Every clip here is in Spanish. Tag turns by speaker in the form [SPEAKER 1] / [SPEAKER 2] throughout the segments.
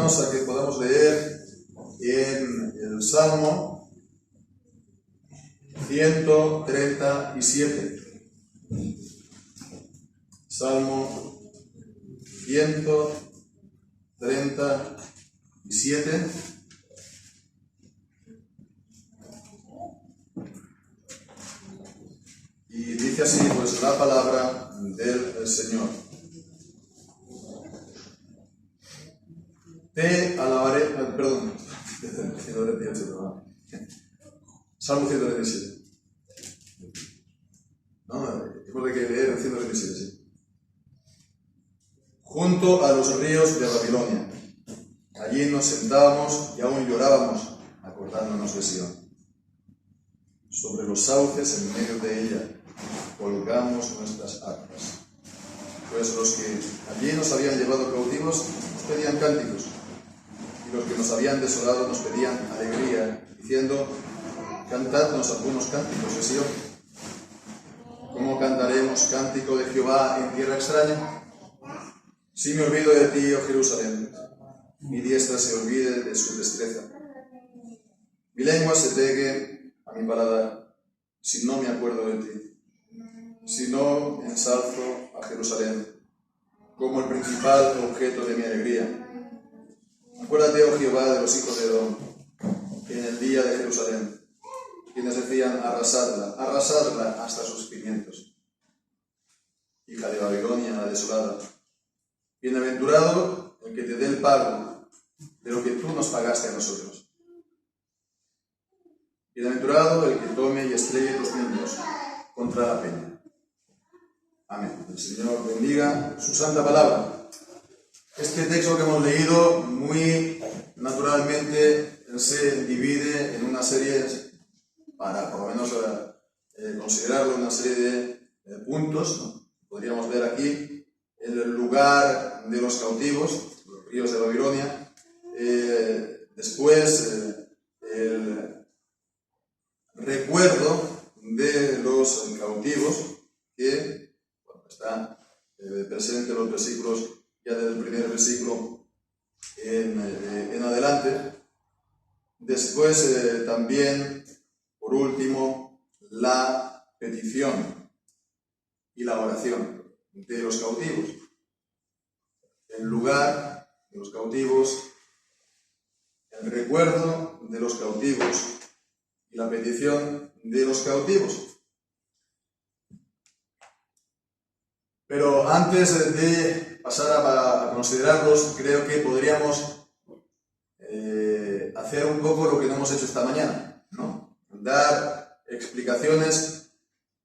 [SPEAKER 1] hermanos, a que podamos leer en el Salmo 137. Salmo 137. Y dice así, pues, la palabra del Señor. Te alabaré, perdón, Salmo 137. No, hemos de que leer el 137, sí. Junto a los ríos de Babilonia. Allí nos sentábamos y aún llorábamos, acordándonos de Sión. Sobre los sauces en medio de ella colgamos nuestras arpas. Pues los que allí nos habían llevado cautivos nos pedían cánticos, y los que nos habían desolado nos pedían alegría, diciendo: cantadnos algunos cánticos de Sión. ¿Cómo cantaremos cántico de Jehová en tierra extraña? Si me olvido de ti, oh Jerusalén, mi diestra se olvide de su destreza. Mi lengua se pegue a mi paladar, si no me acuerdo de ti. Si no ensalzo a Jerusalén como el principal objeto de mi alegría. Acuérdate, oh Jehová, de los hijos de Edom, en el día de Jerusalén, quienes decían: arrasadla hasta sus cimientos. Hija de Babilonia, la desolada. Bienaventurado el que te dé el pago de lo que tú nos pagaste a nosotros. Bienaventurado el que tome y estrelle tus niños contra la peña. Amén. El Señor bendiga su santa palabra. Este texto que hemos leído muy naturalmente se divide en una serie, para por lo menos considerarlo, una serie de puntos, ¿no? Podríamos ver aquí el lugar de los cautivos, los ríos de Babilonia, después el recuerdo de los cautivos, que está presente en los versículos, ya desde el primer versículo en adelante. Después también, por último, la petición y la oración de los cautivos. El lugar de los cautivos, el recuerdo de los cautivos y la petición de los cautivos. Pero antes de pasar a considerarlos, creo que podríamos hacer un poco lo que no hemos hecho esta mañana, ¿no? Dar explicaciones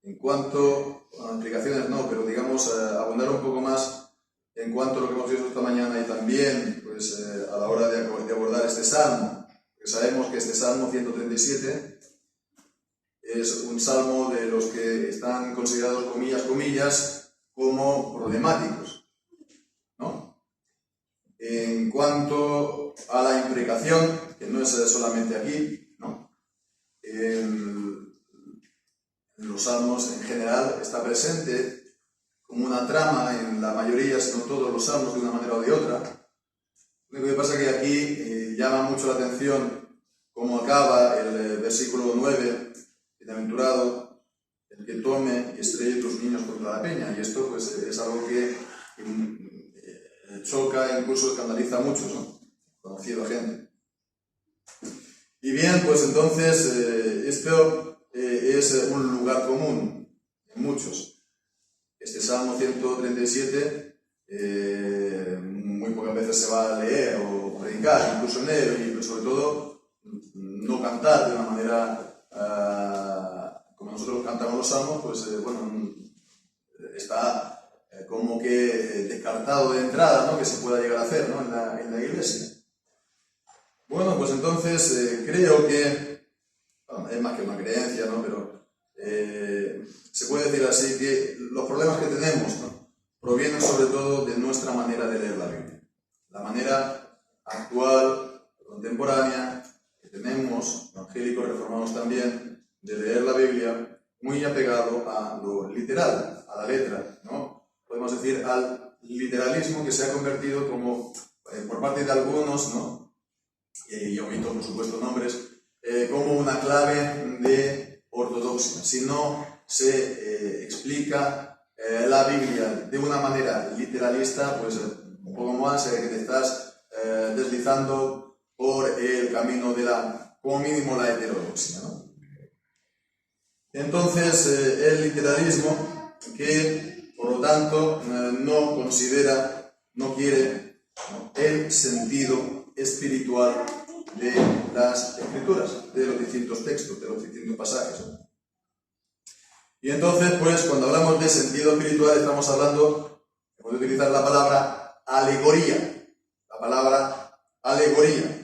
[SPEAKER 1] en cuanto, explicaciones no, pero digamos abundar un poco más en cuanto a lo que hemos visto esta mañana, y también pues a la hora de abordar este salmo, porque sabemos que este Salmo 137 es un salmo de los que están considerados, comillas, como problemáticos, ¿no? En cuanto a la imprecación, que no es solamente aquí, ¿no? En los salmos en general está presente como una trama en la mayoría, si no todos los salmos, de una manera o de otra. Lo único que pasa es que aquí llama mucho la atención cómo acaba el versículo 9, bienaventurado el que tome y estrelle tus niños contra la peña. Y esto pues es algo que choca, incluso escandaliza a muchos, ¿no? Conocido gente. Y bien, pues entonces esto es un lugar común en muchos. Este Salmo 137 muy pocas veces se va a leer o predicar, incluso en él, y sobre todo no cantar de una manera como nosotros cantamos los salmos, pues está como que descartado de entrada, ¿no? Que se pueda llegar a hacer, ¿no? en la iglesia. Bueno, pues entonces creo que, bueno, es más que una creencia, ¿no? Pero se puede decir así que los problemas que tenemos, ¿no? Provienen sobre todo de nuestra manera de leer la Biblia. La manera actual, contemporánea, que tenemos, evangélicos reformados también, de leer la Biblia muy apegado a lo literal, a la letra, ¿no? Podemos decir al literalismo, que se ha convertido como por parte de algunos, ¿no? Y omito por supuesto nombres, como una clave de ortodoxia. Si no se explica la Biblia de una manera literalista, pues un poco más que te estás deslizando por el camino de como mínimo la heterodoxia, ¿no? Entonces, el literalismo, que por lo tanto no considera, no quiere, ¿no?, el sentido espiritual de las escrituras, de los distintos textos, de los distintos pasajes, ¿no? Y entonces, pues, cuando hablamos de sentido espiritual, estamos hablando, hemos de utilizar la palabra alegoría, la palabra alegoría.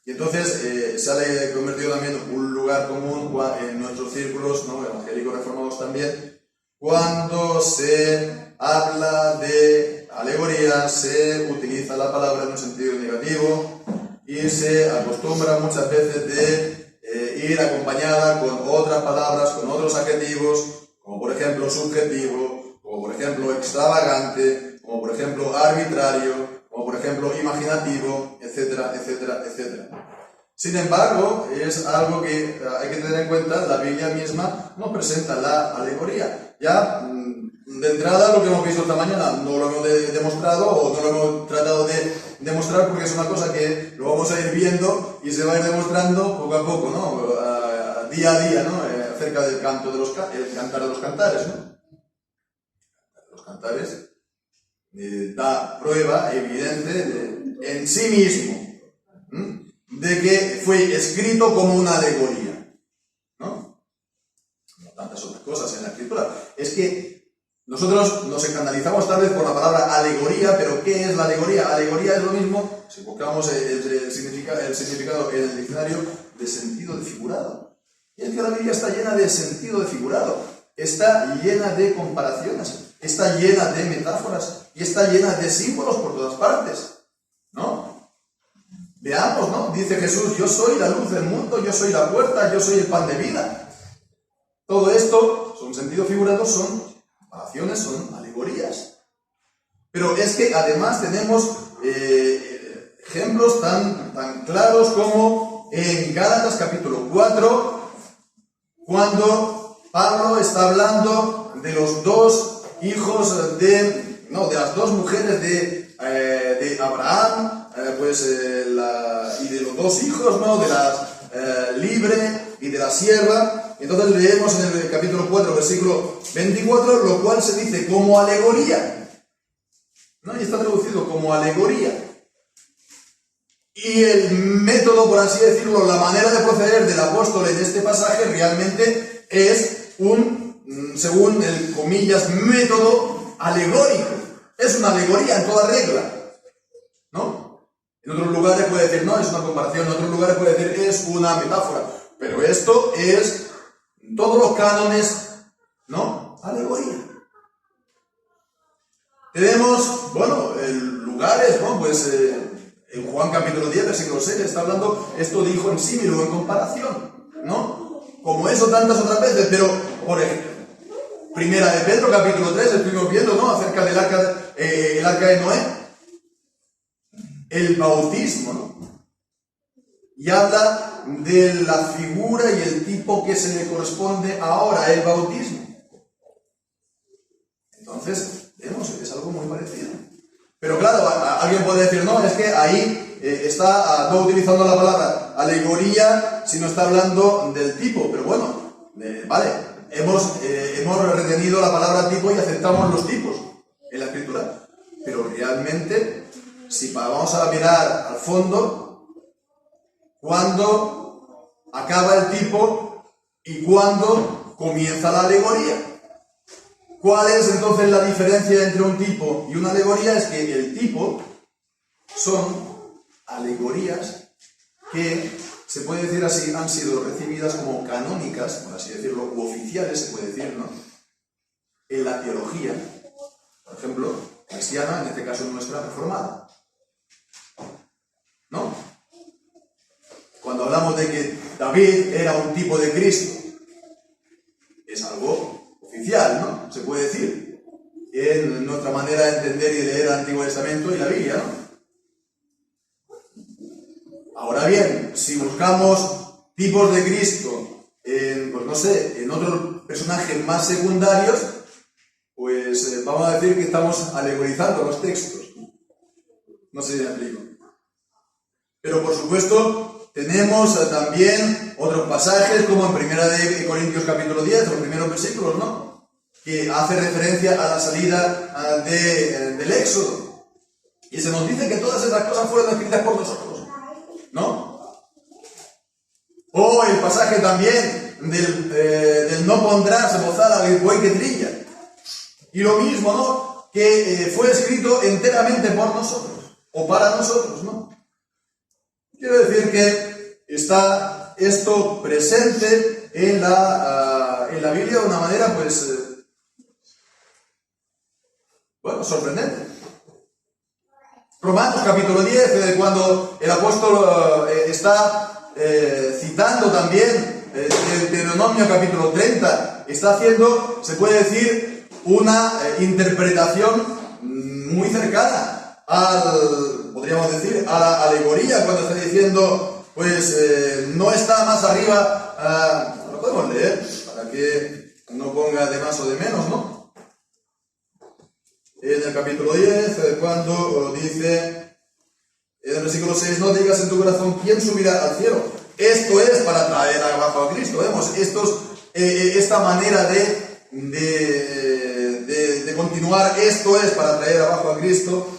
[SPEAKER 1] Y entonces se ha convertido también en un lugar común en nuestros círculos, ¿no?, evangélicos reformados también, cuando se habla de alegoría, se utiliza la palabra en un sentido negativo y se acostumbra muchas veces de ir acompañada con otras palabras, con otros adjetivos, como por ejemplo subjetivo, como por ejemplo extravagante, como por ejemplo arbitrario, como por ejemplo imaginativo, etcétera, etcétera, etcétera. Sin embargo, es algo que hay que tener en cuenta, la Biblia misma no presenta la alegoría. Ya, de entrada, lo que hemos visto esta mañana no lo hemos demostrado o no lo hemos tratado de demostrar, porque es una cosa que lo vamos a ir viendo y se va a ir demostrando poco a poco, ¿no? Día a día, ¿no? Acerca del canto de el cantar de los cantares, ¿no? Los cantares da prueba evidente en sí mismo, de que fue escrito como una alegoría, ¿no? Como tantas otras cosas en la escritura. Es que nosotros nos escandalizamos tal vez por la palabra alegoría, pero ¿qué es la alegoría? Alegoría es lo mismo, si buscamos el significado en el diccionario, de sentido desfigurado. Y es que la Biblia está llena de sentido desfigurado, está llena de comparaciones, está llena de metáforas y está llena de símbolos por todas partes, ¿no? Veamos, ¿no? Dice Jesús: yo soy la luz del mundo, yo soy la puerta, yo soy el pan de vida. Todo esto son sentidos figurados, son comparaciones, son alegorías. Pero es que además tenemos ejemplos tan claros como en Gálatas capítulo 4, cuando Pablo está hablando de los dos hijos de las dos mujeres de Abraham, y de los dos hijos, ¿no?, de la libre y de la sierva. Entonces leemos en el capítulo 4, versículo 24, lo cual se dice como alegoría, ¿no? Y está traducido como alegoría. Y el método, por así decirlo, la manera de proceder del apóstol en este pasaje realmente es según el comillas, método alegórico. Es una alegoría en toda regla, ¿no? En otros lugares puede decir, no, es una comparación, en otros lugares puede decir, es una metáfora. Pero esto es, todos los cánones, ¿no?, alegoría. Tenemos, lugares, ¿no? En Juan capítulo 10, versículo 6, está hablando, esto dijo en símil o en comparación, ¿no? Como eso tantas otras veces, pero, por ejemplo, Primera de Pedro capítulo 3, estuvimos viendo, ¿no?, acerca del arca de Noé, el bautismo, ¿no? Y habla de la figura y el tipo que se le corresponde ahora, el bautismo. Entonces, vemos que es algo muy parecido. Pero claro, alguien puede decir, no, es que ahí está no utilizando la palabra alegoría, sino está hablando del tipo. Pero bueno, vale, hemos retenido la palabra tipo y aceptamos los tipos en la escritura. Pero realmente, si vamos a mirar al fondo, ¿cuándo acaba el tipo y cuándo comienza la alegoría? ¿Cuál es entonces la diferencia entre un tipo y una alegoría? Es que el tipo son alegorías que, se puede decir así, han sido recibidas como canónicas, por así decirlo, u oficiales, se puede decir, ¿no?, en la teología, por ejemplo, cristiana, en este caso nuestra, reformada, ¿no? Cuando hablamos de que David era un tipo de Cristo, es algo oficial, ¿no?, se puede decir, en nuestra manera de entender y de leer el Antiguo Testamento y la Biblia, ¿no? Ahora bien, si buscamos tipos de Cristo en, pues no sé, en otros personajes más secundarios, pues vamos a decir que estamos alegorizando los textos. No sé si me explico. Pero por supuesto, tenemos también otros pasajes, como en 1 Corintios capítulo 10, los primeros versículos, ¿no? Que hace referencia a la salida del Éxodo. Y se nos dice que todas esas cosas fueron escritas por nosotros, ¿no? O el pasaje también del no pondrás bozal al buey que trilla. Y lo mismo, ¿no? Que fue escrito enteramente por nosotros, o para nosotros, ¿no? Quiero decir que está esto presente en la Biblia de una manera, pues, bueno, sorprendente. Romanos capítulo 10, cuando el apóstol está citando también Deuteronomio capítulo 30, está haciendo, se puede decir, una interpretación muy cercana podríamos decir, a la alegoría, cuando está diciendo, pues no está más arriba, lo podemos leer, para que no ponga de más o de menos, ¿no? En el capítulo 10, cuando dice, en el versículo 6, no digas en tu corazón, ¿quién subirá al cielo? Esto es para traer abajo a Cristo. Vemos, esta manera de continuar, esto es para traer abajo a Cristo.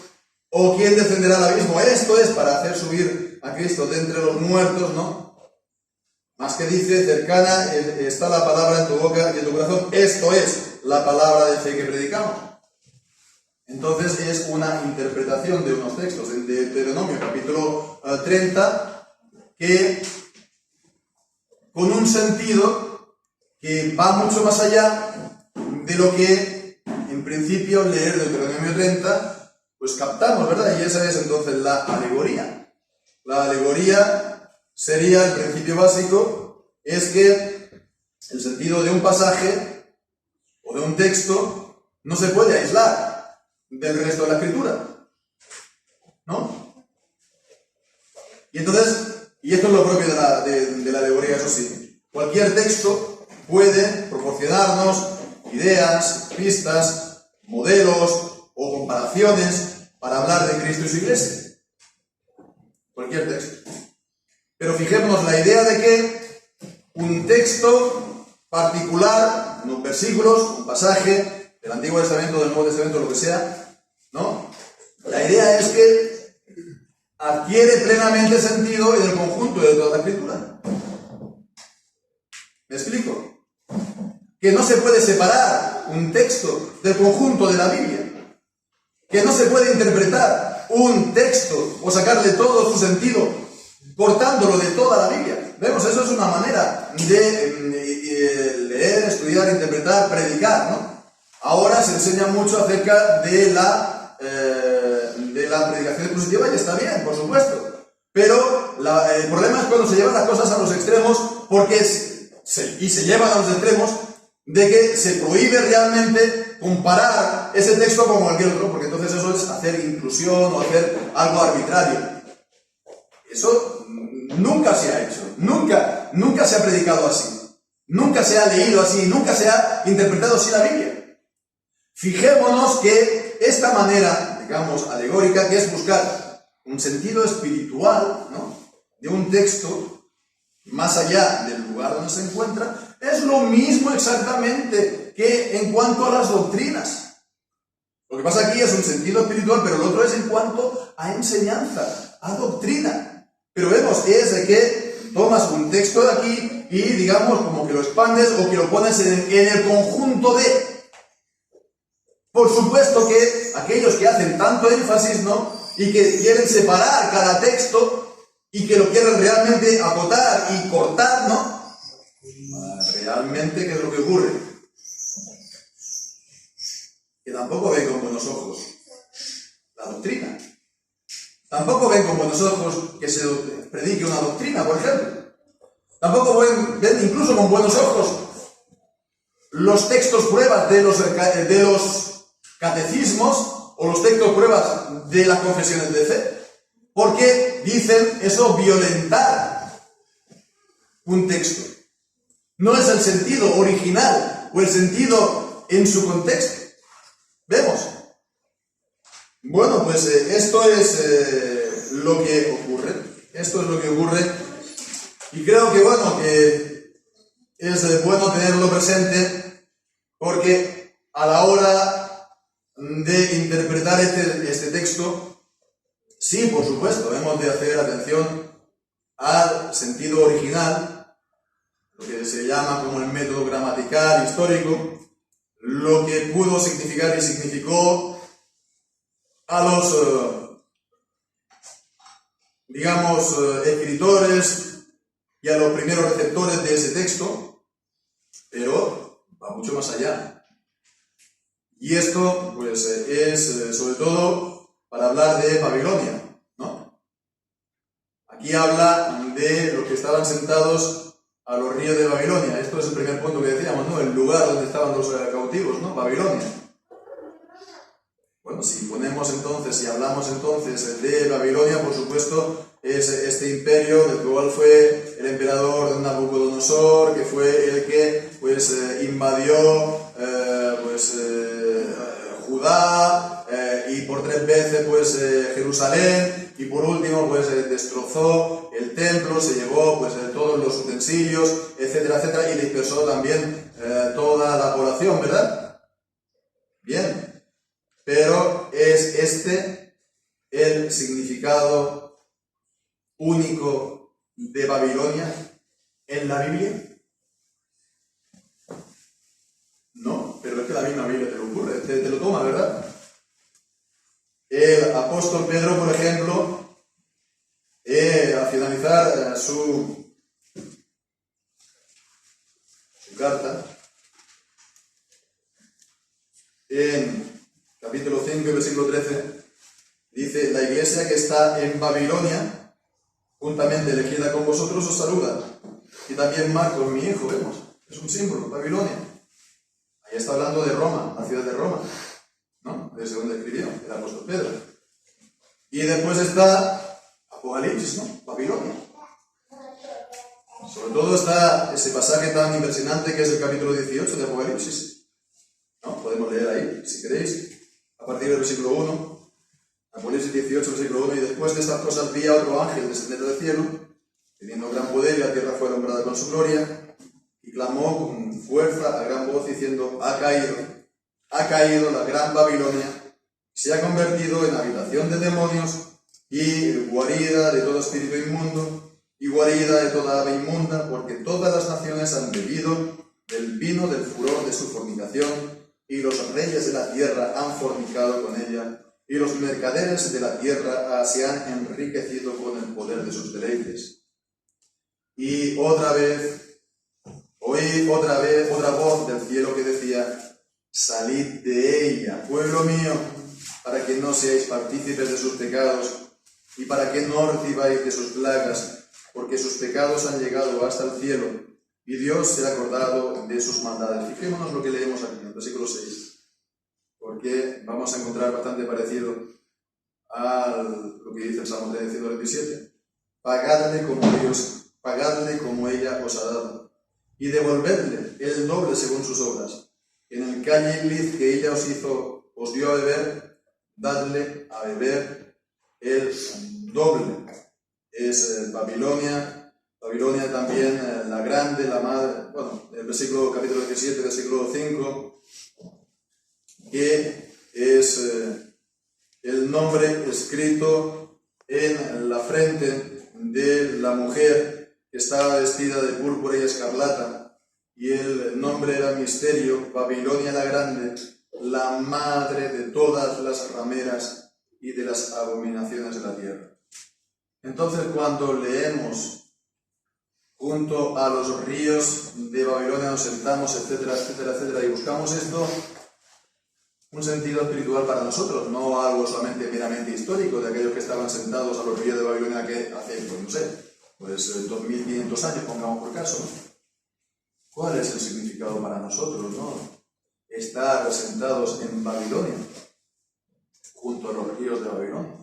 [SPEAKER 1] ¿O quién descenderá al abismo? Esto es para hacer subir a Cristo de entre los muertos, ¿no? Más que dice, cercana está la palabra en tu boca y en tu corazón. Esto es la palabra de fe que predicamos. Entonces es una interpretación de unos textos de Deuteronomio capítulo 30 que con un sentido que va mucho más allá de lo que en principio leer Deuteronomio 30 pues captamos, ¿verdad? Y esa es entonces la alegoría. La alegoría sería, el principio básico, es que el sentido de un pasaje o de un texto no se puede aislar del resto de la escritura, ¿no? Y entonces, y esto es lo propio de la alegoría, eso sí. Cualquier texto puede proporcionarnos ideas, pistas, modelos o comparaciones para hablar de Cristo y su iglesia. Cualquier texto. Pero fijémonos la idea de que un texto particular, unos versículos, un pasaje del Antiguo Testamento, del Nuevo Testamento, lo que sea, ¿no? La idea es que adquiere plenamente sentido en el conjunto de toda la Escritura. ¿Me explico? Que no se puede separar un texto del conjunto de la Biblia. Que no se puede interpretar un texto o sacarle todo su sentido cortándolo de toda la Biblia. Vemos, eso es una manera de leer, estudiar, interpretar, predicar, ¿no? Ahora se enseña mucho acerca de la predicación expositiva y está bien, por supuesto. Pero el problema es cuando se llevan las cosas a los extremos, porque se llevan a los extremos de que se prohíbe realmente comparar ese texto con cualquier otro, porque entonces eso es hacer inclusión o hacer algo arbitrario. Eso nunca se ha hecho, nunca se ha predicado así, nunca se ha leído así, nunca se ha interpretado así la Biblia. Fijémonos que esta manera, digamos, alegórica, que es buscar un sentido espiritual, ¿no?, de un texto más allá del lugar donde se encuentra, es lo mismo exactamente que en cuanto a las doctrinas. Lo que pasa aquí es un sentido espiritual, pero lo otro es en cuanto a enseñanza, a doctrina. Pero vemos, es de que tomas un texto de aquí y, digamos, como que lo expandes o que lo pones en el conjunto de. Por supuesto que aquellos que hacen tanto énfasis, ¿no?, y que quieren separar cada texto y que lo quieren realmente acotar y cortar, ¿no? Realmente, ¿qué es lo que ocurre? Que tampoco ven con buenos ojos la doctrina. Tampoco ven con buenos ojos que se predique una doctrina, por ejemplo. Tampoco ven incluso con buenos ojos los textos pruebas de los catecismos o los textos pruebas de las confesiones de fe. Porque dicen eso, violentar un texto. No es el sentido original o el sentido en su contexto. ¿Vemos? Bueno, pues esto es lo que ocurre. Esto es lo que ocurre. Y creo que, bueno, que es bueno tenerlo presente porque a la hora de interpretar este texto, sí, por supuesto, hemos de hacer atención al sentido original, lo que se llama como el método gramatical histórico, lo que pudo significar y significó a los, escritores y a los primeros receptores de ese texto, pero va mucho más allá. Y esto, pues, es sobre todo para hablar de Babilonia, ¿no? Aquí habla de los que estaban sentados a los ríos de Babilonia. Esto es el primer punto que decíamos, ¿no? El lugar donde estaban los cautivos, ¿no? Babilonia. Bueno, si ponemos entonces, si hablamos entonces de Babilonia, por supuesto, es este imperio del cual fue el emperador Nabucodonosor, que fue el que, pues, invadió, Judá, y por 3 veces, pues, Jerusalén, y por último, pues, destrozó el templo, se llevó, pues, todos los utensilios, etcétera, etcétera, y dispersó también toda la población, ¿verdad? Bien. Pero ¿es este el significado único de Babilonia en la Biblia? No, pero es que la misma Biblia te lo ocurre, te lo toma, ¿verdad? El apóstol Pedro, por ejemplo, al finalizar su carta, en capítulo 5, versículo 13, dice: la iglesia que está en Babilonia, juntamente elegida con vosotros, os saluda. Y también Marcos, mi hijo, vemos, es un símbolo, Babilonia. Ahí está hablando de Roma, la ciudad de Roma, ¿no? Desde donde escribió el apóstol Pedro. Y después está Apocalipsis, ¿no? Babilonia. Sobre todo está ese pasaje tan impresionante que es el capítulo 18 de Apocalipsis, ¿no? Podemos leer ahí, si queréis, a partir del versículo 1, Apocalipsis 18, versículo 1, y después de estas cosas vi a otro ángel descender del cielo, teniendo gran poder, y la tierra fue alumbrada con su gloria, y clamó con fuerza a gran voz, diciendo: ha caído la gran Babilonia, y se ha convertido en habitación de demonios, y guarida de todo espíritu inmundo, y guarida de toda ave inmunda, porque todas las naciones han bebido del vino del furor de su fornicación, y los reyes de la tierra han fornicado con ella, y los mercaderes de la tierra se han enriquecido con el poder de sus deleites. Y otra vez, oí otra voz del cielo que decía: salid de ella, pueblo mío, para que no seáis partícipes de sus pecados, y para que no recibáis de sus plagas, porque sus pecados han llegado hasta el cielo, y Dios se ha acordado de sus maldades. Fijémonos lo que leemos aquí, en el versículo 6, porque vamos a encontrar bastante parecido a lo que dice el Salmo 127. Pagadle como ella os ha dado, y devolvedle el doble según sus obras. En el cáliz que ella os dio a beber, dadle a beber el doble. Es Babilonia también, la grande, la madre. Bueno, el capítulo 17, versículo 5, que es el nombre escrito en la frente de la mujer que estaba vestida de púrpura y escarlata, y el nombre era misterio, Babilonia la grande, la madre de todas las rameras y de las abominaciones de la tierra. Entonces, cuando leemos junto a los ríos de Babilonia, nos sentamos, etcétera, etcétera, etcétera, y buscamos esto, un sentido espiritual para nosotros, no algo solamente meramente histórico de aquellos que estaban sentados a los ríos de Babilonia que hace, pues no sé, 2500 años, pongamos por caso, ¿no? ¿Cuál es el significado para nosotros, no? Estar sentados en Babilonia, junto a los ríos de Babilonia.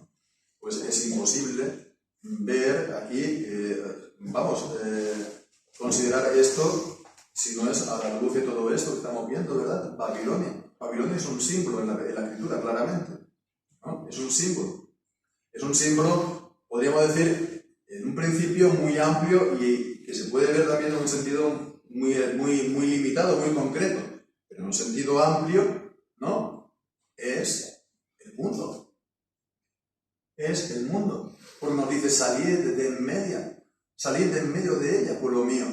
[SPEAKER 1] pues es imposible ver aquí, considerar esto si no es a la luz de todo esto que estamos viendo, ¿verdad? Babilonia. Babilonia es un símbolo en la escritura, claramente, ¿no? Es un símbolo. Es un símbolo, podríamos decir, en un principio muy amplio y que se puede ver también en un sentido muy limitado, muy concreto. Pero en un sentido amplio, ¿no? Es el mundo. Es el mundo. Porque nos dice, salid de en medio de ella, pueblo mío.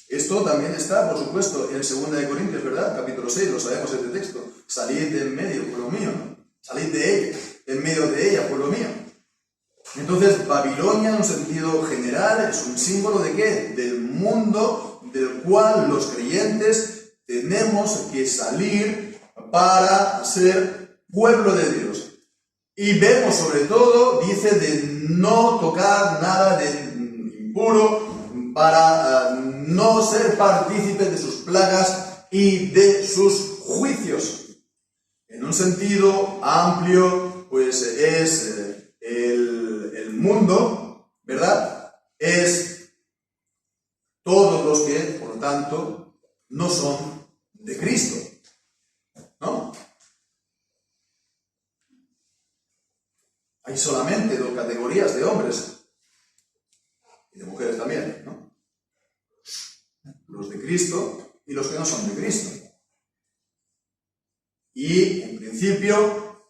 [SPEAKER 1] Esto también está, por supuesto, en 2 de Corintios, ¿verdad? Capítulo 6, lo sabemos este texto. Salid de en medio, pueblo mío, ¿no? Salid de ella, en medio de ella, pueblo mío. Entonces, Babilonia, en un sentido general, es un símbolo ¿de qué? Del mundo del cual los creyentes tenemos que salir para ser pueblo de Dios. Y vemos sobre todo, dice, de no tocar nada de impuro, para no ser partícipes de sus plagas y de sus juicios. En un sentido amplio, pues es el mundo, ¿verdad? Es todos los que, por lo tanto, no son de Cristo, ¿no? Hay solamente 2 categorías de hombres y de mujeres también, ¿no? Los de Cristo y los que no son de Cristo. Y, en principio,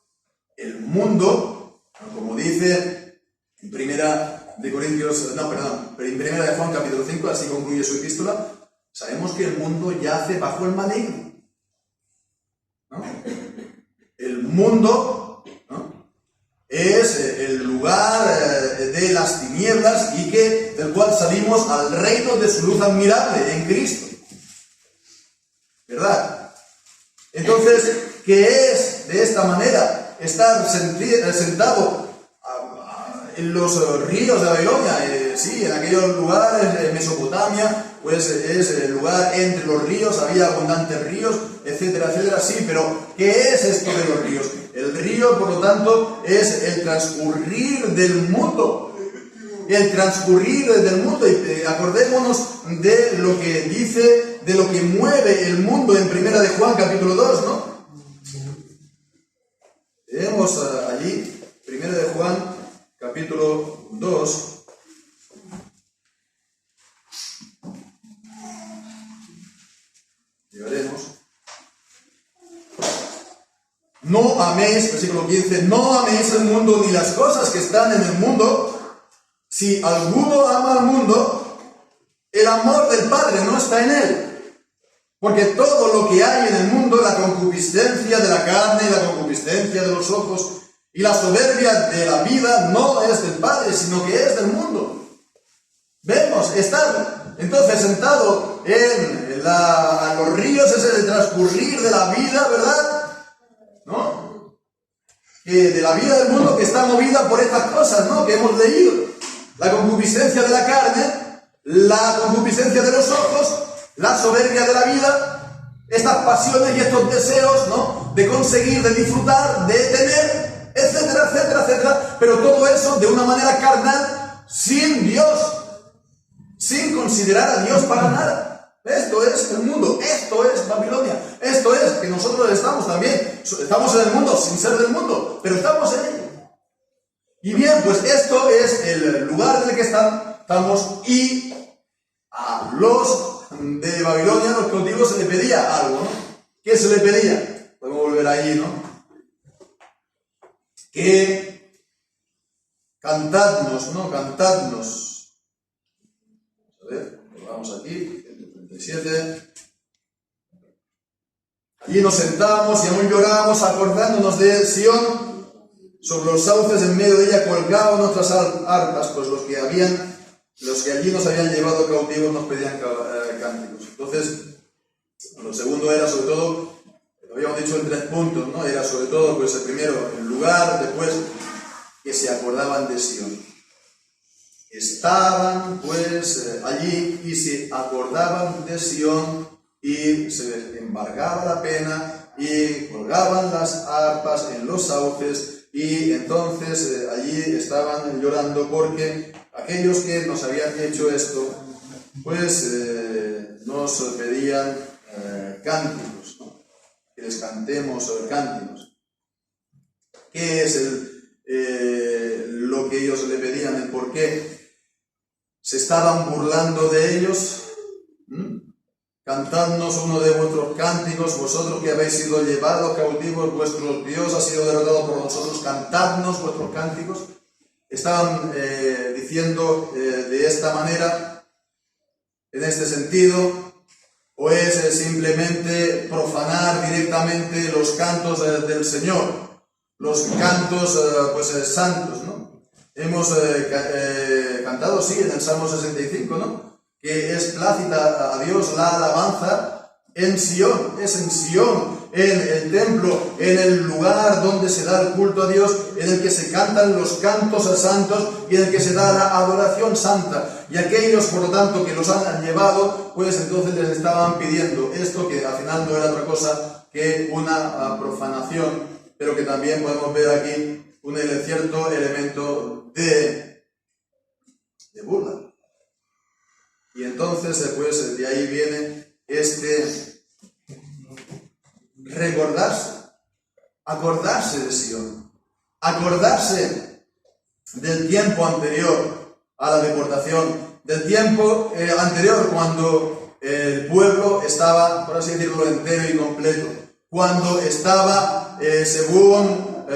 [SPEAKER 1] el mundo, como dice en Primera de Juan capítulo 5, así concluye su epístola, sabemos que el mundo yace bajo el maligno, ¿no? El mundo, ¿no?, es el lugar de las tinieblas y del cual salimos al reino de su luz admirable en Cristo, ¿verdad? Entonces, ¿qué es de esta manera estar sentado en los ríos de Babilonia? Sí, en aquellos lugares de Mesopotamia, pues es el lugar entre los ríos, había abundantes ríos, etcétera, etcétera. Sí, pero ¿qué es esto de los ríos? El río, por lo tanto, es el transcurrir del mundo. El transcurrir del mundo. Y acordémonos de lo que dice, de lo que mueve el mundo en Primera de Juan, capítulo 2, ¿no? Tenemos allí, Primera de Juan, capítulo 2. Llegaremos. No améis, versículo 15, no améis el mundo ni las cosas que están en el mundo. Si alguno ama al mundo, el amor del Padre no está en él. Porque todo lo que hay en el mundo, la concupiscencia de la carne, la concupiscencia de los ojos y la soberbia de la vida, no es del Padre, sino que es del mundo. Vemos, estar entonces sentado a los ríos es el transcurrir de la vida, ¿verdad? ¿No? De la vida del mundo que está movida por estas cosas, ¿no?, que hemos leído. La concupiscencia de la carne, la concupiscencia de los ojos, la soberbia de la vida, estas pasiones y estos deseos, ¿no?, de conseguir, de disfrutar, de tener, etcétera, etcétera, etcétera. Pero todo eso de una manera carnal, sin Dios, sin considerar a Dios para nada. Esto es el mundo, esto es Babilonia, esto es que nosotros estamos también, estamos en el mundo sin ser del mundo, pero estamos en ello. Y bien, pues esto es el lugar en el que estamos, y a los de Babilonia, los cautivos, se le pedía algo, ¿no? ¿Qué se le pedía? Podemos volver allí, ¿no? Que cantadnos, ¿no? Cantadnos. A ver, vamos aquí, 37. Allí nos sentábamos y aún llorábamos acordándonos de Sión. Sobre los sauces en medio de ella colgaban nuestras arpas, pues los que allí nos habían llevado cautivos nos pedían cánticos. Entonces, lo segundo era sobre todo, lo habíamos dicho en 3 puntos, ¿no? Era sobre todo, pues el primero, el lugar, después, que se acordaban de Sión. Estaban, pues, allí y se acordaban de Sión y se les embargaba la pena y colgaban las arpas en los sauces y entonces allí estaban llorando porque aquellos que nos habían hecho esto, pues nos pedían cánticos, ¿no? Que les cantemos cánticos. ¿Qué es lo que ellos le pedían? ¿El por qué? ¿Se estaban burlando de ellos? Cantadnos uno de vuestros cánticos, vosotros que habéis sido llevados cautivos, vuestro Dios ha sido derrotado por vosotros, cantadnos vuestros cánticos. Estaban diciendo de esta manera, en este sentido, o es simplemente profanar directamente los cantos del Señor, los cantos santos, ¿no? Hemos cantado, sí, en el Salmo 65, ¿no? Que es plácida a Dios la alabanza en Sion, es en Sion, en el templo, en el lugar donde se da el culto a Dios, en el que se cantan los cantos a santos y en el que se da la adoración santa. Y aquellos, por lo tanto, que los han llevado, pues entonces les estaban pidiendo esto, que al final no era otra cosa que una profanación, pero que también podemos ver aquí un cierto elemento de burla. Y entonces, pues, de ahí viene este acordarse de Sion, acordarse del tiempo anterior a la deportación, del tiempo anterior cuando el pueblo estaba, por así decirlo, entero y completo, cuando estaba según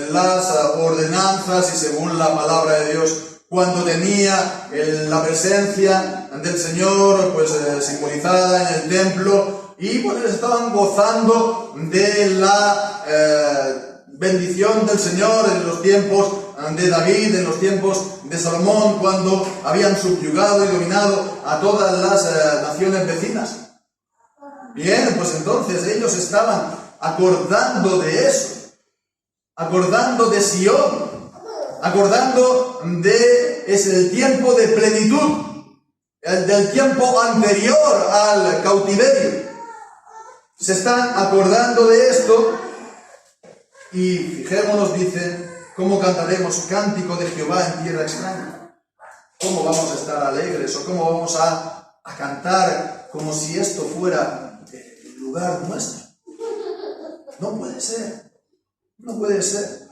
[SPEAKER 1] las ordenanzas y según la palabra de Dios, cuando tenía la presencia del Señor pues simbolizada en el templo y pues estaban gozando de la bendición del Señor en los tiempos de David, en los tiempos de Salomón, cuando habían subyugado y dominado a todas las naciones vecinas. Bien, pues entonces ellos estaban acordando de eso, acordando de Sion, acordando de el tiempo de plenitud, del tiempo anterior al cautiverio. Se están acordando de esto y fijémonos, dice, ¿cómo cantaremos cántico de Jehová en tierra extraña? ¿Cómo vamos a estar alegres o cómo vamos a cantar como si esto fuera el lugar nuestro? No puede ser, no puede ser.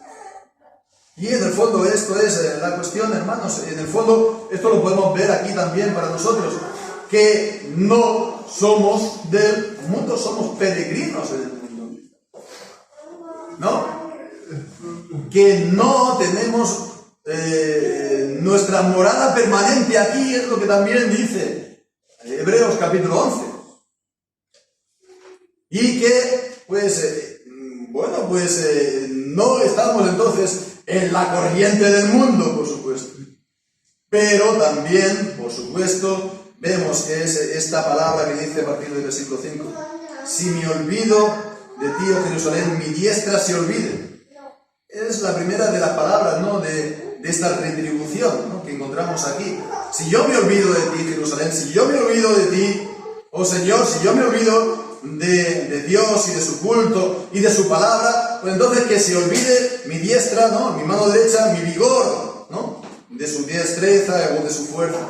[SPEAKER 1] Y en el fondo esto es la cuestión, hermanos, en el fondo esto lo podemos ver aquí también para nosotros, que no somos del mundo, somos peregrinos en el mundo, ¿no? Que no tenemos nuestra morada permanente aquí, es lo que también dice Hebreos capítulo 11. Y que, pues, no estamos entonces en la corriente del mundo, por supuesto. Pero también, por supuesto, vemos que es esta palabra que dice a partir del versículo 5. Si me olvido de ti, oh Jerusalén, mi diestra se olvide. Es la primera de las palabras, ¿no? de esta retribución, ¿no? Que encontramos aquí. Si yo me olvido de ti, Jerusalén, si yo me olvido de ti, oh Señor, si yo me olvido de Dios y de su culto y de su palabra, pues entonces que se olvide mi diestra, ¿no? Mi mano derecha, mi vigor, ¿no? De su destreza o de su fuerza.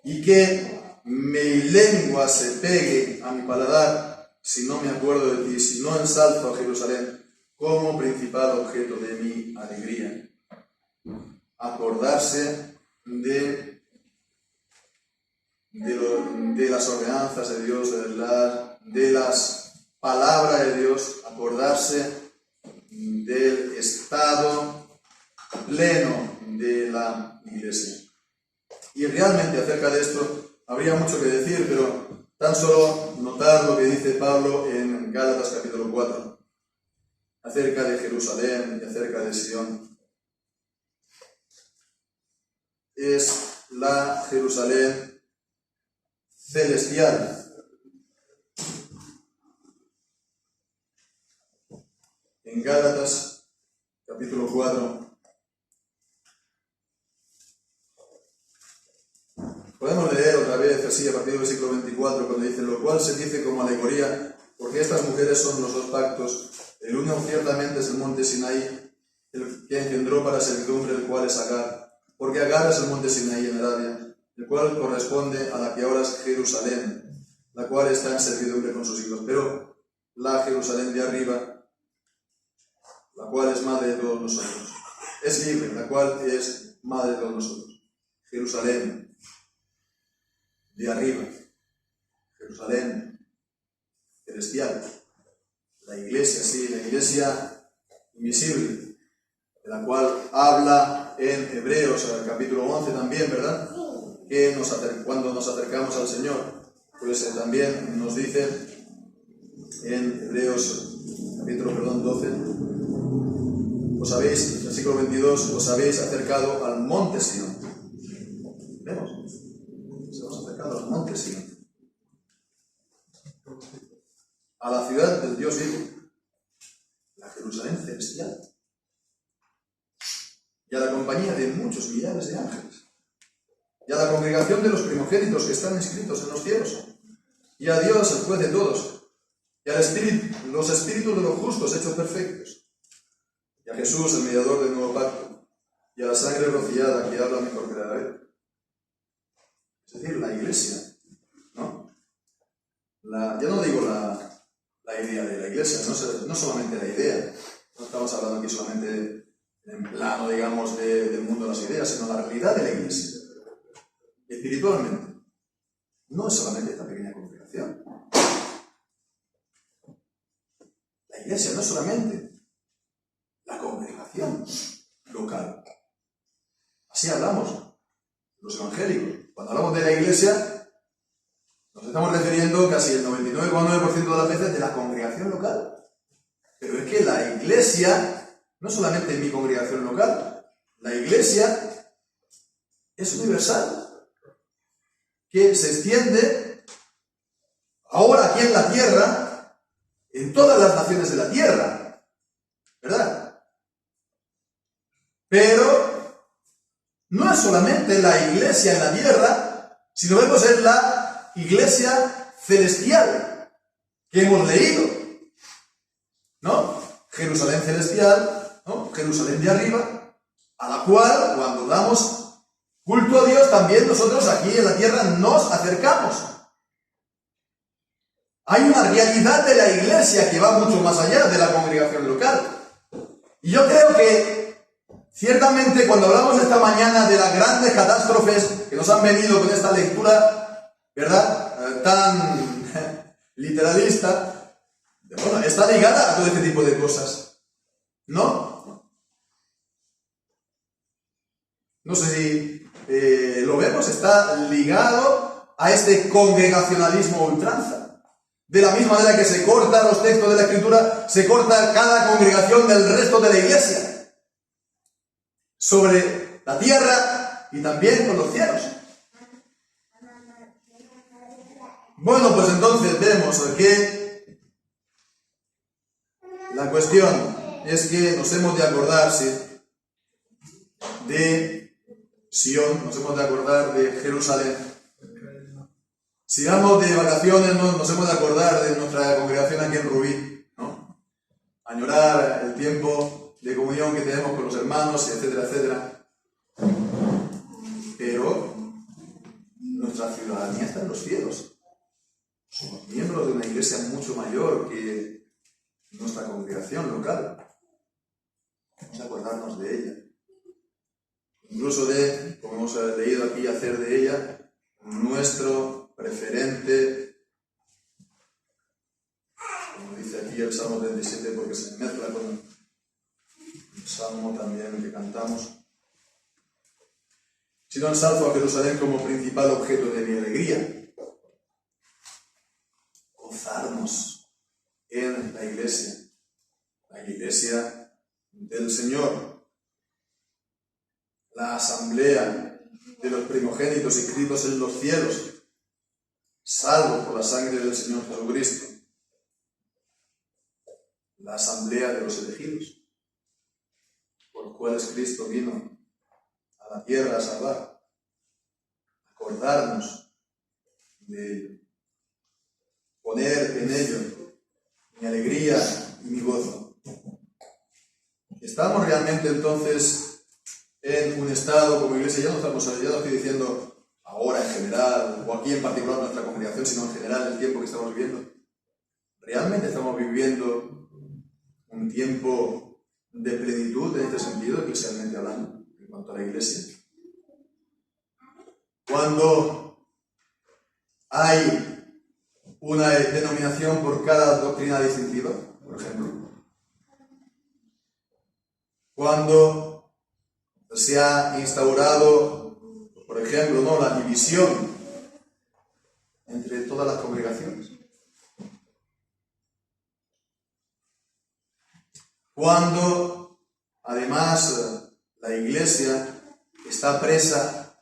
[SPEAKER 1] Y que mi lengua se pegue a mi paladar si no me acuerdo de ti, si no ensalzo a Jerusalén como principal objeto de mi alegría. Acordarse de las ordenanzas de Dios, de las palabras de Dios, acordarse del estado pleno de la iglesia. Y realmente acerca de esto habría mucho que decir, pero tan solo notar lo que dice Pablo en Gálatas capítulo 4, acerca de Jerusalén y acerca de Sion. Es la Jerusalén celestial. En Gálatas capítulo 4 podemos leer otra vez así a partir del versículo 24, cuando dice: lo cual se dice como alegoría, porque estas mujeres son los dos pactos. El uno ciertamente es el monte Sinaí, el que engendró para servidumbre, el cual es Agar, porque Agar es el monte Sinaí en Arabia, el cual corresponde a la que ahora es Jerusalén, la cual está en servidumbre con sus hijos. Pero la Jerusalén de arriba, la cual es madre de todos nosotros, es libre, la cual es madre de todos nosotros. Jerusalén de arriba, Jerusalén celestial, la iglesia, sí, la iglesia invisible, de la cual habla en Hebreos, capítulo 11 también, ¿verdad? Que cuando nos acercamos al Señor, pues también nos dice en Hebreos capítulo 12, versículo 22, os habéis acercado al monte Sión. ¿Vemos? Nos hemos acercado al monte Sión, a la ciudad del Dios vivo, la Jerusalén celestial, y a la compañía de muchos millares de ángeles, y a la congregación de los primogénitos que están inscritos en los cielos, y a Dios, el juez de todos, y al los espíritus de los justos hechos perfectos, y a Jesús, el mediador del nuevo pacto, y a la sangre rociada que habla mejor que la de él. Es decir, la iglesia, ¿no? Ya no digo la idea de la iglesia, no solamente la idea, no estamos hablando aquí solamente en plano, digamos, del mundo de las ideas, sino la realidad de la iglesia, espiritualmente. No es solamente esta pequeña congregación. La iglesia no es solamente la congregación local. Así hablamos los evangélicos. Cuando hablamos de la iglesia, nos estamos refiriendo casi el 99,9% de las veces de la congregación local. Pero es que la iglesia no es solamente mi congregación local. La iglesia es universal, que se extiende ahora aquí en la tierra, en todas las naciones de la tierra, ¿verdad? Pero no es solamente la iglesia en la tierra, sino vemos en la iglesia celestial que hemos leído, ¿no? Jerusalén celestial, ¿no? Jerusalén de arriba, a la cual cuando damos culto a Dios también nosotros aquí en la tierra nos acercamos. Hay una realidad de la iglesia que va mucho más allá de la congregación local. Y yo creo que ciertamente cuando hablamos esta mañana de las grandes catástrofes que nos han venido con esta lectura, ¿verdad? Tan literalista, bueno, está ligada a todo este tipo de cosas, ¿no? No sé si lo vemos, está ligado a este congregacionalismo ultranza. De la misma manera que se cortan los textos de la Escritura, se corta cada congregación del resto de la iglesia sobre la tierra y también con los cielos. Bueno, pues entonces vemos que la cuestión es que nos hemos de acordar, ¿sí?, de Sion, nos hemos de acordar de Jerusalén. Si vamos de vacaciones, nos hemos de acordar de nuestra congregación aquí en Rubí, ¿no? Añorar el tiempo de comunión que tenemos con los hermanos, etcétera, etcétera. Pero nuestra ciudadanía está en los cielos. Somos miembros de una iglesia mucho mayor que nuestra congregación local. Vamos a acordarnos de ella. Incluso de, como hemos leído aquí, hacer de ella nuestro preferente, como dice aquí el Salmo 37, porque se mezcla con el Salmo también que cantamos, sino ensalzo a Jerusalén como principal objeto de mi alegría. Gozarnos en la iglesia del Señor, la asamblea de los primogénitos inscritos en los cielos, salvos por la sangre del Señor Jesucristo, la asamblea de los elegidos, por los cuales Cristo vino a la tierra a salvar, acordarnos de ello, poner en ello mi alegría y mi gozo. ¿Estamos realmente entonces en un estado como iglesia? Ya no estoy diciendo ahora en general, o aquí en particular nuestra congregación, sino en general el tiempo que estamos viviendo. ¿Realmente estamos viviendo un tiempo de plenitud en este sentido, eclesialmente hablando, en cuanto a la iglesia? Cuando hay una denominación por cada doctrina distintiva, por ejemplo. Cuando se ha instaurado, por ejemplo, ¿no?, la división entre todas las congregaciones. Cuando, además, la iglesia está presa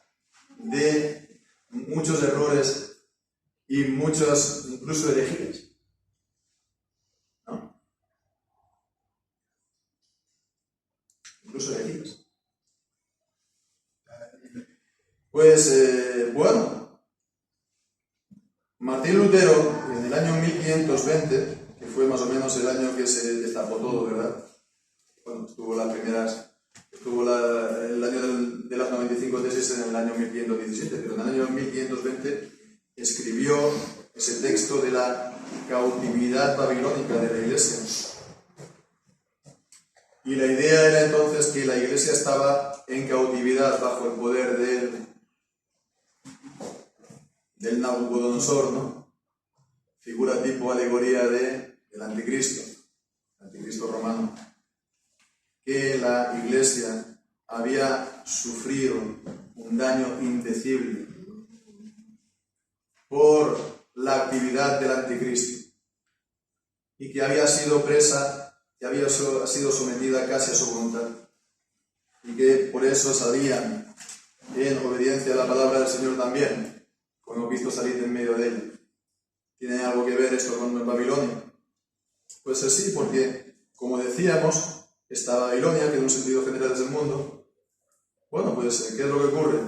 [SPEAKER 1] de muchos errores y muchas, incluso herejías. ¿No? Incluso herejías. Pues, bueno, Martín Lutero, en el año 1520, que fue más o menos el año que se destapó todo, ¿verdad? Bueno, estuvo el año de las 95 tesis en el año 1517, pero en el año 1520 escribió ese texto de la cautividad babilónica de la iglesia. Y la idea era entonces que la iglesia estaba en cautividad bajo el poder del Nabucodonosor, ¿no? Figura tipo alegoría del anticristo, el anticristo romano. Que la iglesia había sufrido un daño indecible por la actividad del anticristo y que había sido presa, que había sido sometida casi a su voluntad y que por eso salían en obediencia a la palabra del Señor también, como hemos visto salir en medio de ella. ¿Tiene algo que ver esto con Babilonia? Pues sí, porque, como decíamos, esta Babilonia, que en un sentido general es el mundo, bueno, pues, ¿qué es lo que ocurre?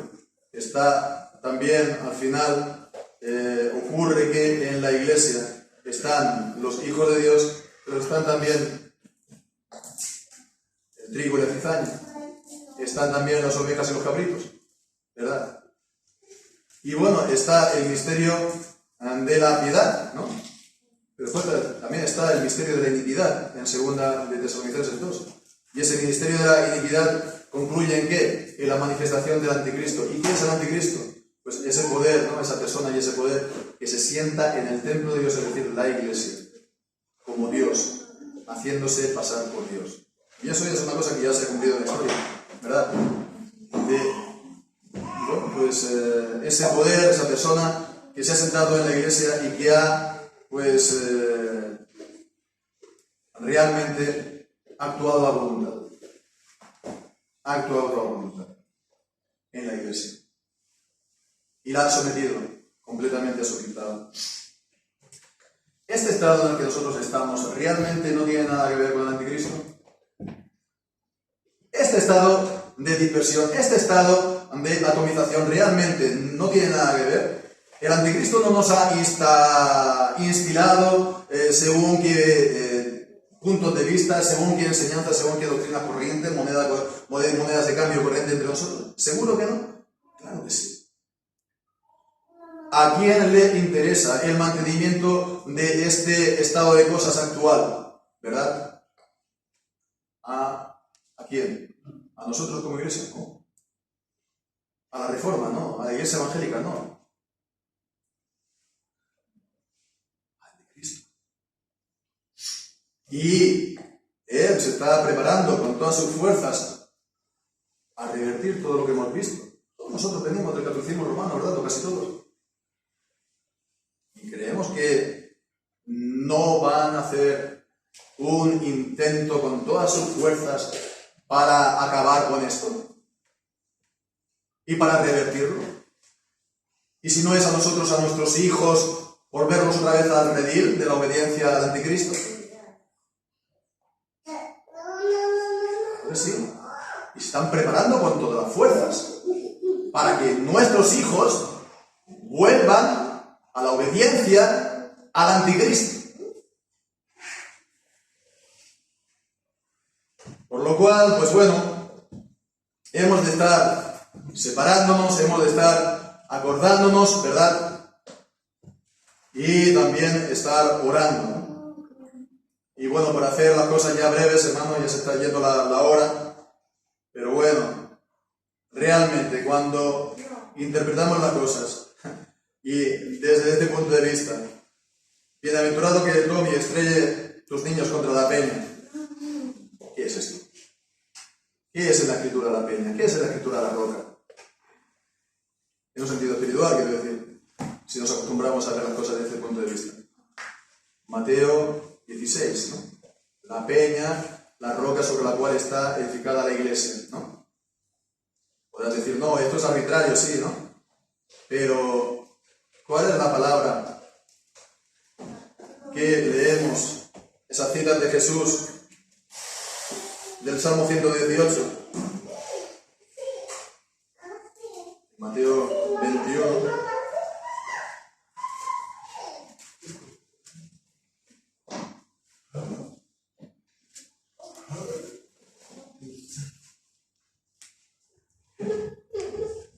[SPEAKER 1] Está también, al final, ocurre que en la iglesia están los hijos de Dios, pero están también el trigo y la cizaña, están también las ovejas y los cabritos, ¿verdad? Y bueno, está el misterio de la piedad, ¿no? Pero también está el misterio de la iniquidad, en 2 de Tesalonicenses 2. Y ese misterio de la iniquidad concluye en ¿qué? En la manifestación del anticristo. ¿Y qué es el anticristo? Pues ese poder, ¿no? Esa persona y ese poder que se sienta en el templo de Dios, es decir, la iglesia, como Dios, haciéndose pasar por Dios. Y eso ya es una cosa que ya se ha cumplido en la historia, ¿verdad? Bueno, pues ese poder, esa persona que se ha sentado en la iglesia y que ha, pues, realmente actuado a voluntad. Ha actuado a voluntad en la iglesia. Y la ha sometido completamente a su dictado. Este estado en el que nosotros estamos realmente no tiene nada que ver con el anticristo. Este estado de dispersión, este estado de atomización realmente no tiene nada que ver. El anticristo no nos ha instilado según qué puntos de vista, según qué enseñanza, según qué doctrina corriente, monedas de cambio corriente entre nosotros. ¿Seguro que no? Claro que sí. ¿A quién le interesa el mantenimiento de este estado de cosas actual? ¿Verdad? ¿A quién? ¿A nosotros como iglesia? No. ¿A la reforma? No. ¿A la iglesia evangélica? No. Al de Cristo. Y Él se está preparando con todas sus fuerzas a revertir todo lo que hemos visto. Todos nosotros venimos del catolicismo romano, ¿verdad? O casi todos. Y creemos que no van a hacer un intento con todas sus fuerzas para acabar con esto y para revertirlo. Y si no es a nosotros, a nuestros hijos, volverlos otra vez al redil de la obediencia al anticristo. Pues sí. Y se están preparando con todas las fuerzas para que nuestros hijos vuelvan a la obediencia al anticristo. Por lo cual, pues bueno, hemos de estar separándonos, hemos de estar acordándonos, ¿verdad? Y también estar orando, ¿no? Y bueno, por hacer las cosas ya breves, hermano, ya se está yendo la hora, pero bueno, realmente cuando interpretamos las cosas y desde este punto de vista, bienaventurado que Tommy estrelle tus niños contra la peña. ¿Qué es esto? ¿Qué es en la escritura la peña? ¿Qué es en la escritura la roca? En un sentido espiritual, quiero decir, si nos acostumbramos a ver las cosas desde este punto de vista. Mateo 16, ¿no? La peña, la roca sobre la cual está edificada la iglesia, ¿no? Podrás decir, no, esto es arbitrario, sí, ¿no? Pero, ¿cuál es la palabra que leemos? Esas citas de Jesús del Salmo 118. Mateo 21.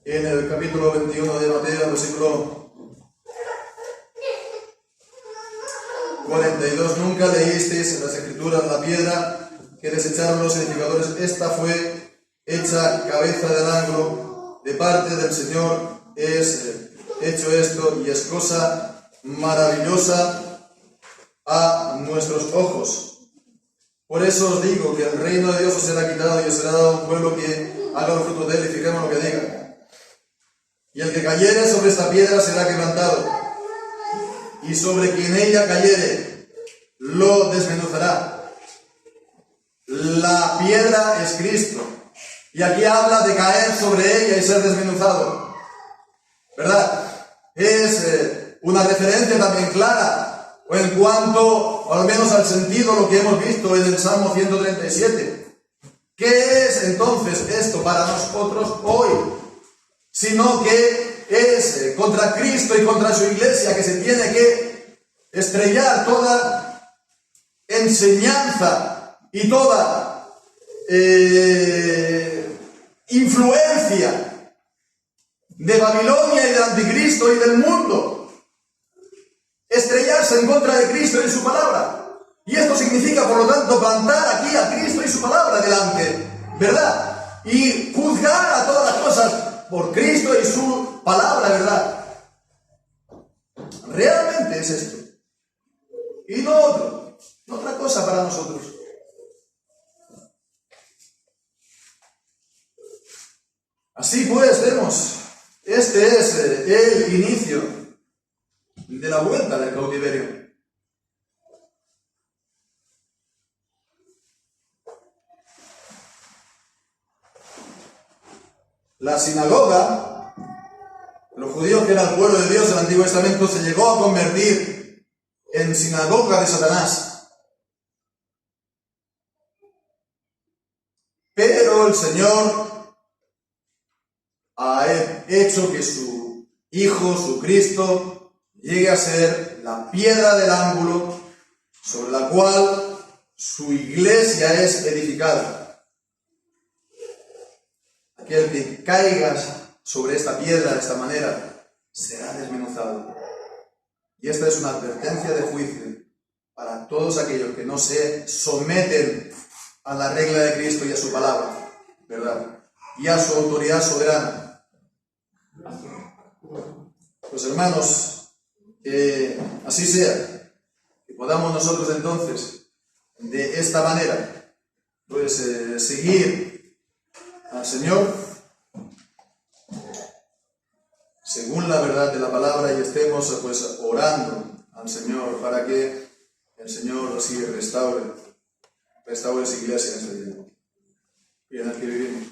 [SPEAKER 1] En el capítulo 21 de Mateo, versículo 42, nunca leísteis en las Escrituras la piedra que desecharon los edificadores. Esta fue hecha cabeza del ángulo, de parte del Señor es hecho esto, y es cosa maravillosa a nuestros ojos. Por eso os digo que el reino de Dios os será quitado y os será dado a un pueblo que haga los frutos de él, y fijemos lo que diga. Y el que cayere sobre esta piedra será quebrantado, y sobre quien ella cayere lo desmenuzará. La piedra es Cristo, y aquí habla de caer sobre ella y ser desmenuzado, ¿verdad? Es una referencia también clara, o en cuanto, o al menos al sentido, lo que hemos visto en el Salmo 137. ¿Qué es entonces esto para nosotros hoy? Sino que es contra Cristo y contra su iglesia que se tiene que estrellar toda enseñanza y toda influencia de Babilonia y del anticristo y del mundo. Estrellarse en contra de Cristo y su palabra. Y esto significa, por lo tanto, plantar aquí a Cristo y su palabra delante, ¿verdad? Y juzgar a todas las cosas por Cristo y su palabra, ¿verdad? Realmente es esto. Y no otro, no otra cosa para nosotros. Así pues, vemos, este es el inicio de la vuelta del cautiverio. La sinagoga, los judíos que eran el pueblo de Dios en el Antiguo Testamento, se llegó a convertir en sinagoga de Satanás. Pero el Señor ha hecho que su Hijo, su Cristo, llegue a ser la piedra del ángulo sobre la cual su iglesia es edificada. Aquel que caiga sobre esta piedra de esta manera será desmenuzado. Y esta es una advertencia de juicio para todos aquellos que no se someten a la regla de Cristo y a su palabra, ¿verdad? Y a su autoridad soberana. Pues hermanos, así sea, que podamos nosotros entonces de esta manera pues seguir al Señor según la verdad de la palabra, y estemos pues orando al Señor para que el Señor así restaure su iglesia en este día y en el que vivimos.